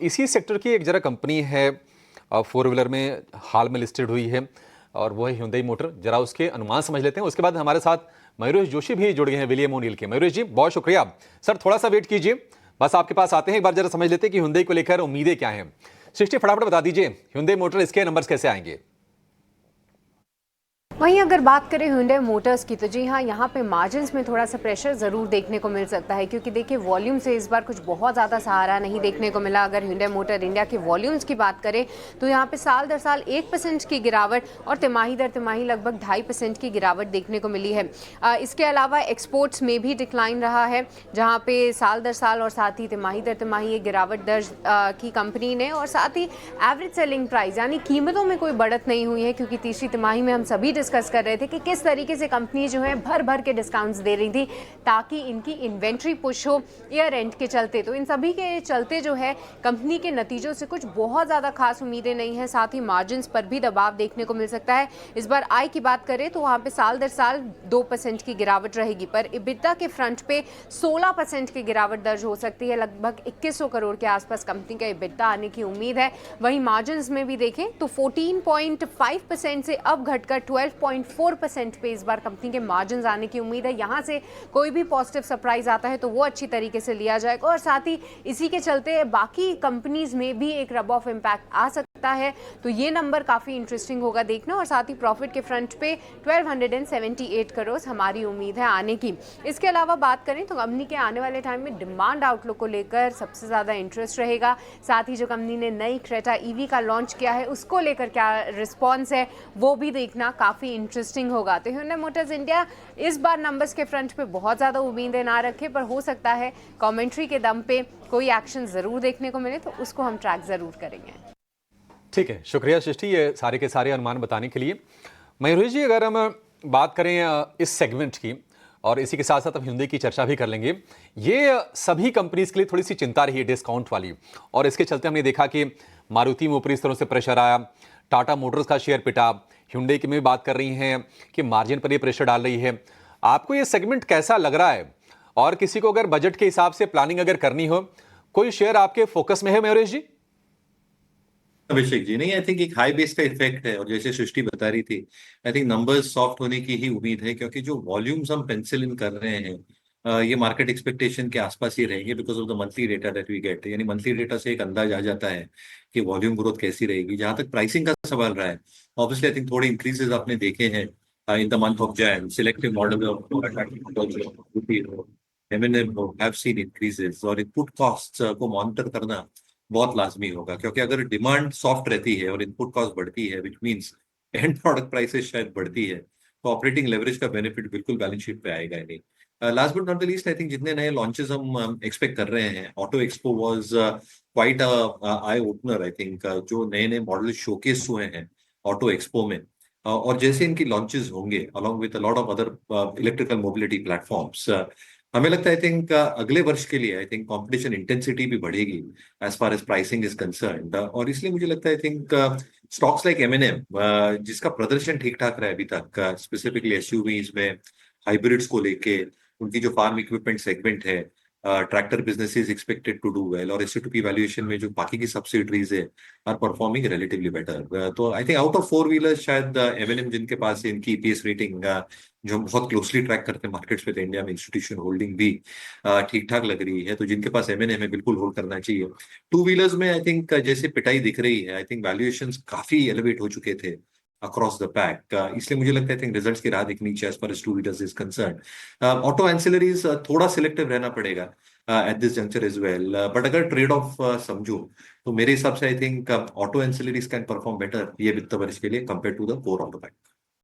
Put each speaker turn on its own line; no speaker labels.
इसी सेक्टर की एक जरा कंपनी है, फोर व्हीलर में हाल में लिस्टेड हुई है और वो है Hyundai मोटर। जरा उसके अनुमान समझ लेते हैं। उसके बाद हमारे साथ मयूरेश जोशी भी जुड़ गए हैं विलियम ओनिल के। मयूरेश जी बहुत शुक्रिया। सर थोड़ा सा वेट कीजिए, बस आपके पास आते हैं। एक बार जरा समझ लेते हैं कि Hyundai को लेकर उम्मीदें क्या हैं। सृष्टि फटाफट बता दीजिए Hyundai मोटर, इसके नंबर्स कैसे आएंगे?
वहीं अगर बात करें Hyundai मोटर्स की तो जी हाँ, यहाँ पे मार्जिन्स में थोड़ा सा प्रेशर ज़रूर देखने को मिल सकता है, क्योंकि देखिए वॉल्यूम से इस बार कुछ बहुत ज़्यादा सहारा नहीं देखने को मिला। अगर Hyundai मोटर इंडिया के वॉल्यूम्स की बात करें तो यहाँ पे साल दर साल 1% की गिरावट और तिमाही दर तिमाही लगभग 2.5% की गिरावट देखने को मिली है। इसके अलावा एक्सपोर्ट्स में भी डिक्लाइन रहा है, जहाँ पे साल दर साल और साथ ही तिमाही दर तिमाही एक गिरावट दर्ज की कंपनी ने। और साथ ही एवरेज सेलिंग प्राइस यानी कीमतों में कोई बढ़त नहीं हुई है, क्योंकि तीसरी तिमाही में हम सभी डिस्कस कर रहे थे कि किस तरीके से कंपनी जो है भर भर के डिस्काउंट्स दे रही थी ताकि इनकी इन्वेंट्री पुश हो ईयर एंड के चलते। तो इन सभी के चलते जो है कंपनी के नतीजों से कुछ बहुत ज़्यादा खास उम्मीदें नहीं है। साथ ही मार्जिन्स पर भी दबाव देखने को मिल सकता है। इस बार आय की बात करें तो वहाँ पे साल दर साल 2% की गिरावट रहेगी, पर EBITDA के फ्रंट पे 16% की गिरावट दर्ज हो सकती है। लगभग 2100 करोड़ के आसपास कंपनी का EBITDA आने की उम्मीद है। वहीं मार्जिन्स में भी देखें तो 14.5% से अब घटकर 12.4% पे इस बार कंपनी के मार्जिन्स आने की उम्मीद है। यहाँ से कोई भी पॉजिटिव सरप्राइज आता है तो वो अच्छी तरीके से लिया जाएगा, और साथ ही इसी के चलते बाकी कंपनीज में भी एक रब ऑफ इम्पैक्ट आ सकता है। तो ये नंबर काफ़ी इंटरेस्टिंग होगा देखना। और साथ ही प्रॉफिट के फ्रंट पे 1278 करोड़ हमारी उम्मीद है आने की। इसके अलावा बात करें तो कंपनी के आने वाले टाइम में डिमांड आउटलुक को लेकर सबसे ज़्यादा इंटरेस्ट रहेगा। साथ ही जो कंपनी ने नई क्रेटा ईवी का लॉन्च किया है उसको लेकर क्या रिस्पॉन्स है वो भी देखना काफ़ी इंटरेस्टिंग होगा। तो Hyundai मोटर्स इंडिया इस बार नंबर्स के फ्रंट पे बहुत ज़्यादा उम्मीदें ना रखे, पर हो सकता है कमेंट्री के दम पे कोई एक्शन ज़रूर देखने को मिले, तो उसको हम ट्रैक ज़रूर करेंगे।
ठीक है, शुक्रिया सृष्टि ये सारे के सारे अनुमान बताने के लिए। मयूरेश जी अगर हम बात करें इस सेगमेंट की, और इसी के साथ साथ हम Hyundai की चर्चा भी कर लेंगे। ये सभी कंपनीज के लिए थोड़ी सी चिंता रही है डिस्काउंट वाली, और इसके चलते हमने देखा कि मारुति में ऊपरी स्तरों से प्रेशर आया, टाटा मोटर्स का शेयर पिटा, Hyundai की में भी बात कर रही हैं कि मार्जिन पर ये प्रेशर डाल रही है। आपको ये सेगमेंट कैसा लग रहा है? और किसी को अगर बजट के हिसाब से प्लानिंग अगर करनी हो, कोई शेयर आपके फोकस में है मयूरेश जी?
अभिषेक जी, नहीं, आई थिंक एक हाई बेस का इफेक्ट है, और जैसे सृष्टि बता रही थी, आई थिंक नंबर्स सॉफ्ट होने की ही उम्मीद है, क्योंकि जो वॉल्यूम्स हम पेंसिल इन कर रहे हैं ये मार्केट एक्सपेक्टेशन के आसपास ही रहेंगे, because of the monthly data that we get. यानी मंथली डेटा से एक अंदाज आ जाता है कि वॉल्यूम ग्रोथ कैसी रहेगी। जहां तक प्राइसिंग का सवाल रहा है, ऑब्वियसली आई थिंक थोड़े इंक्रीजेस आपने देखे हैं in the month of Jain. Selective model M&M have seen increases, और इनपुट कॉस्ट को मॉनिटर करना बहुत लाजमी होगा, क्योंकि अगर डिमांड सॉफ्ट रहती है और इनपुट कॉस्ट बढ़ती है, which means and product prices शायद बढ़ती है, तो ऑपरेटिंग लेवरेज का बेनिफिट बिल्कुल बैलेंस शीट पे आएगा ही नहीं। Last but not the least, I think जितने नए लॉन्चेस हम एक्सपेक्ट कर रहे हैं, auto expo was quite eye opener. I think जो नए नए मॉडल शोकेस हुए हैं ऑटो एक्सपो में, और जैसे इनकी लॉन्चेस होंगे along with a lot of other electrical mobility platforms, हमें लगता है आई थिंक अगले वर्ष के लिए आई थिंक कंपटीशन इंटेंसिटी भी बढ़ेगी as far as pricing is concerned. और इसलिए मुझे लगता है I think stocks like M&M, जिसका प्रदर्शन ठीक ठाक रहा है अभी तक, स्पेसिफिकली एसयूवीज में हाइब्रिड्स को लेके, उनकी जो फार्म इक्विपमेंट सेगमेंट है, tractor business is expected to do well, और S2P वैल्यूएशन में जो बाकी की सब्सिडरीज है आर परफॉर्मिंग रिलेटिवली बेटर। तो I think out of four wheelers शायद M&M, जिनके पास है इनकी EPS रेटिंग जो हम बहुत क्लोजली ट्रैक करते हैं मार्केट्स में, तो इंडिया में इंस्टीट्यूशन होल्डिंग भी ठीक ठाक लग रही है, तो जिनके पास M&M है बिल्कुल होल्ड करना चाहिए। टू व्हीलर्स में आई थिंक जैसे पिटाई दिख रही है, आई थिंक वैल्यूएशंस काफी एलिवेट हो चुके थे अक्रॉस द पैक, इसलिए मुझे लगता है आई थिंक रिजल्ट्स की राह दिखनी चाहिए as far as two wheelers is concern. Auto ancillaries थोड़ा सिलेक्टिव रहना पड़ेगा at this juncture as well, but अगर ट्रेड ऑफ समझूं तो मेरे हिसाब से I think auto ancillaries can perform better ये वित्त वर्ष के लिए compare to the core of the pack.